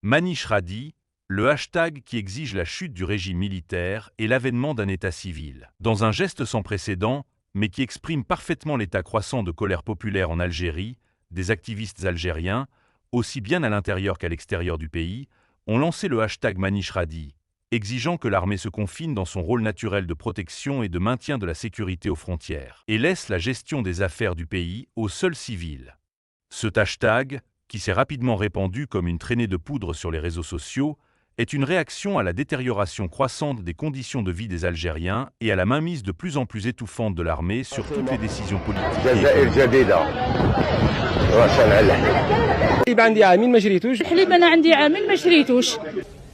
Manish Radi, le hashtag qui exige la chute du régime militaire et l'avènement d'un État civil. Dans un geste sans précédent, mais qui exprime parfaitement l'état croissant de colère populaire en Algérie, des activistes algériens, aussi bien à l'intérieur qu'à l'extérieur du pays, ont lancé le hashtag Manish Radi, exigeant que l'armée se confine dans son rôle naturel de protection et de maintien de la sécurité aux frontières, et laisse la gestion des affaires du pays aux seuls civils. Ce hashtag, qui s'est rapidement répandu comme une traînée de poudre sur les réseaux sociaux, est une réaction à la détérioration croissante des conditions de vie des Algériens et à la mainmise de plus en plus étouffante de l'armée sur toutes les décisions politiques et économiques. عندي عامين ما شريتوش الحليب انا عندي عامل ما شريتوش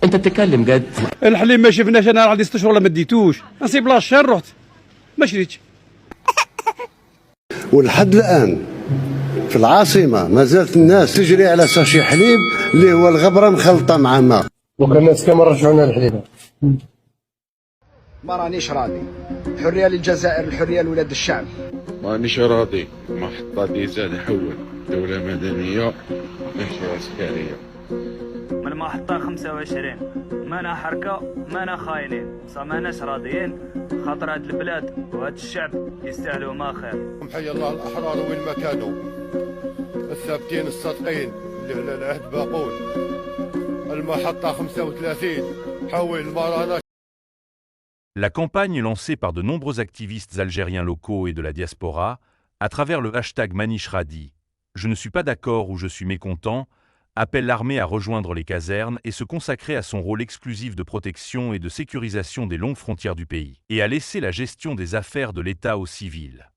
انت بتتكلم جد؟ الحليب ما شفناش انا عندي 6 شهور ولا ما ديتوش نصيب لا الشهر رحت ما شريتش ولحد الان في العاصمه ما زالت الناس تجري على ساشي حليب اللي هو الغبره مخلطه مع ماء. دوك الناس كما رجعوا لنا الحليب. ما رانيش راضي. الحريه للجزائر، الحريه لولاد الشعب. مانيش راضي. محطة ديزل حول دولة مدنية ماشي عسكرية. من محطة 25 مانا حركة مانا خاينين، بصح ماناش راضيين خاطر هاد البلاد وهاد الشعب يستاهلوا ما خير. حي الله الأحرار وين ما كانوا، الثابتين الصادقين اللي على العهد باقون. المحطة 35 حول المرانا. La campagne lancée par de nombreux activistes algériens locaux et de la diaspora, à travers le hashtag Manish Radi, je ne suis pas d'accord ou je suis mécontent, appelle l'armée à rejoindre les casernes et se consacrer à son rôle exclusif de protection et de sécurisation des longues frontières du pays, et à laisser la gestion des affaires de l'État aux civils.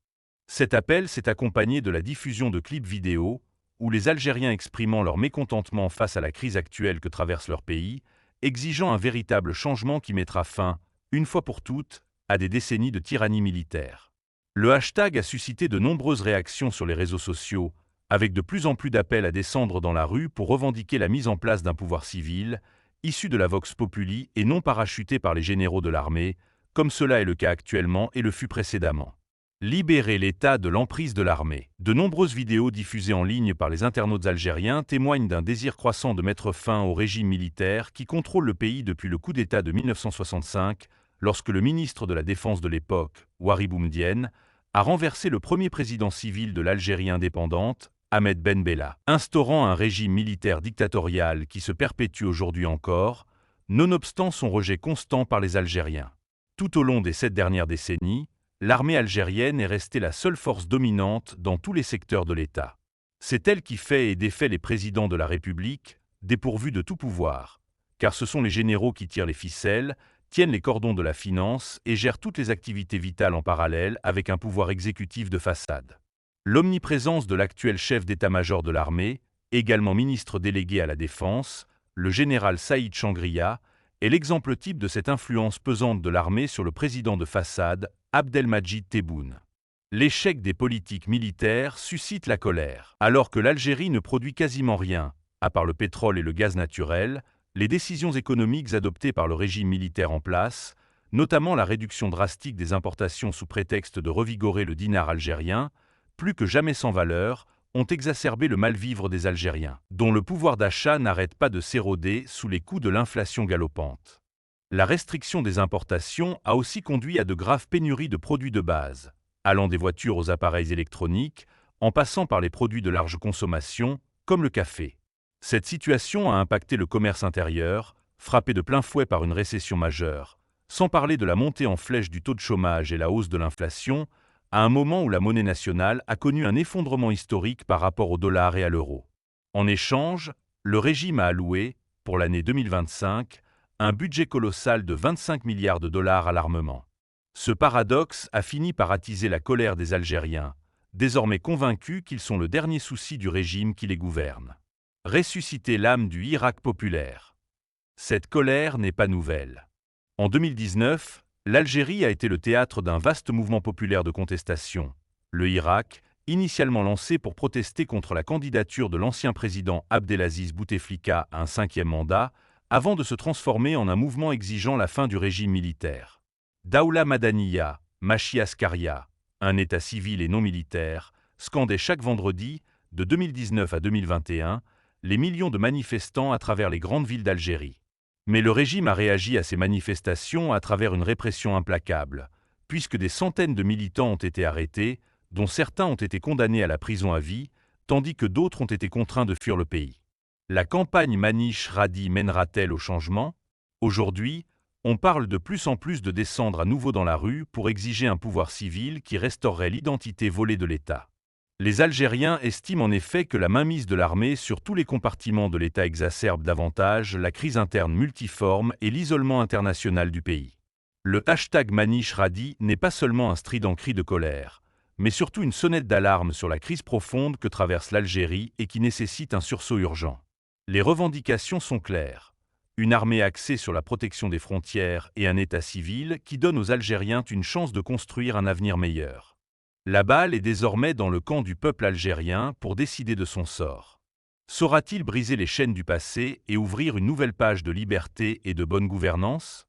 Cet appel s'est accompagné de la diffusion de clips vidéo, où les Algériens exprimant leur mécontentement face à la crise actuelle que traverse leur pays, exigeant un véritable changement qui mettra fin, une fois pour toutes, à des décennies de tyrannie militaire. Le hashtag a suscité de nombreuses réactions sur les réseaux sociaux, avec de plus en plus d'appels à descendre dans la rue pour revendiquer la mise en place d'un pouvoir civil, issu de la Vox Populi et non parachuté par les généraux de l'armée, comme cela est le cas actuellement et le fut précédemment. Libérer l'État de l'emprise de l'armée. De nombreuses vidéos diffusées en ligne par les internautes algériens témoignent d'un désir croissant de mettre fin au régime militaire qui contrôle le pays depuis le coup d'État de 1965, lorsque le ministre de la Défense de l'époque, Ouari Boumedienne, a renversé le premier président civil de l'Algérie indépendante, Ahmed Ben Bella, instaurant un régime militaire dictatorial qui se perpétue aujourd'hui encore, nonobstant son rejet constant par les Algériens. Tout au long des 7 dernières décennies, l'armée algérienne est restée la seule force dominante dans tous les secteurs de l'État. C'est elle qui fait et défait les présidents de la République, dépourvus de tout pouvoir, car ce sont les généraux qui tirent les ficelles, tiennent les cordons de la finance et gèrent toutes les activités vitales en parallèle avec un pouvoir exécutif de façade. L'omniprésence de l'actuel chef d'état-major de l'armée, également ministre délégué à la Défense, le général Saïd Changria, est l'exemple type de cette influence pesante de l'armée sur le président de façade, Abdelmadjid Tebboune. L'échec des politiques militaires suscite la colère. Alors que l'Algérie ne produit quasiment rien, à part le pétrole et le gaz naturel, les décisions économiques adoptées par le régime militaire en place, notamment la réduction drastique des importations sous prétexte de revigorer le dinar algérien, plus que jamais sans valeur, ont exacerbé le mal-vivre des Algériens, dont le pouvoir d'achat n'arrête pas de s'éroder sous les coups de l'inflation galopante. La restriction des importations a aussi conduit à de graves pénuries de produits de base, allant des voitures aux appareils électroniques, en passant par les produits de large consommation, comme le café. Cette situation a impacté le commerce intérieur, frappé de plein fouet par une récession majeure, sans parler de la montée en flèche du taux de chômage et la hausse de l'inflation, à un moment où la monnaie nationale a connu un effondrement historique par rapport au dollar et à l'euro. En échange, le régime a alloué, pour l'année 2025, un budget colossal de 25 milliards de dollars à l'armement. Ce paradoxe a fini par attiser la colère des Algériens, désormais convaincus qu'ils sont le dernier souci du régime qui les gouverne. Ressusciter l'âme du Irak populaire. Cette colère n'est pas nouvelle. En 2019, l'Algérie a été le théâtre d'un vaste mouvement populaire de contestation. Le Irak, initialement lancé pour protester contre la candidature de l'ancien président Abdelaziz Bouteflika à un 5e mandat, avant de se transformer en un mouvement exigeant la fin du régime militaire. Daoula Madaniya, Machi Askaria, un État civil et non militaire, scandait chaque vendredi, de 2019 à 2021, les millions de manifestants à travers les grandes villes d'Algérie. Mais le régime a réagi à ces manifestations à travers une répression implacable, puisque des centaines de militants ont été arrêtés, dont certains ont été condamnés à la prison à vie, tandis que d'autres ont été contraints de fuir le pays. La campagne Manish Radi mènera-t-elle au changement? Aujourd'hui, on parle de plus en plus de descendre à nouveau dans la rue pour exiger un pouvoir civil qui restaurerait l'identité volée de l'État. Les Algériens estiment en effet que la mainmise de l'armée sur tous les compartiments de l'État exacerbe davantage la crise interne multiforme et l'isolement international du pays. Le hashtag Manish Radi n'est pas seulement un strident cri de colère, mais surtout une sonnette d'alarme sur la crise profonde que traverse l'Algérie et qui nécessite un sursaut urgent. Les revendications sont claires. Une armée axée sur la protection des frontières et un État civil qui donne aux Algériens une chance de construire un avenir meilleur. La balle est désormais dans le camp du peuple algérien pour décider de son sort. Saura-t-il briser les chaînes du passé et ouvrir une nouvelle page de liberté et de bonne gouvernance?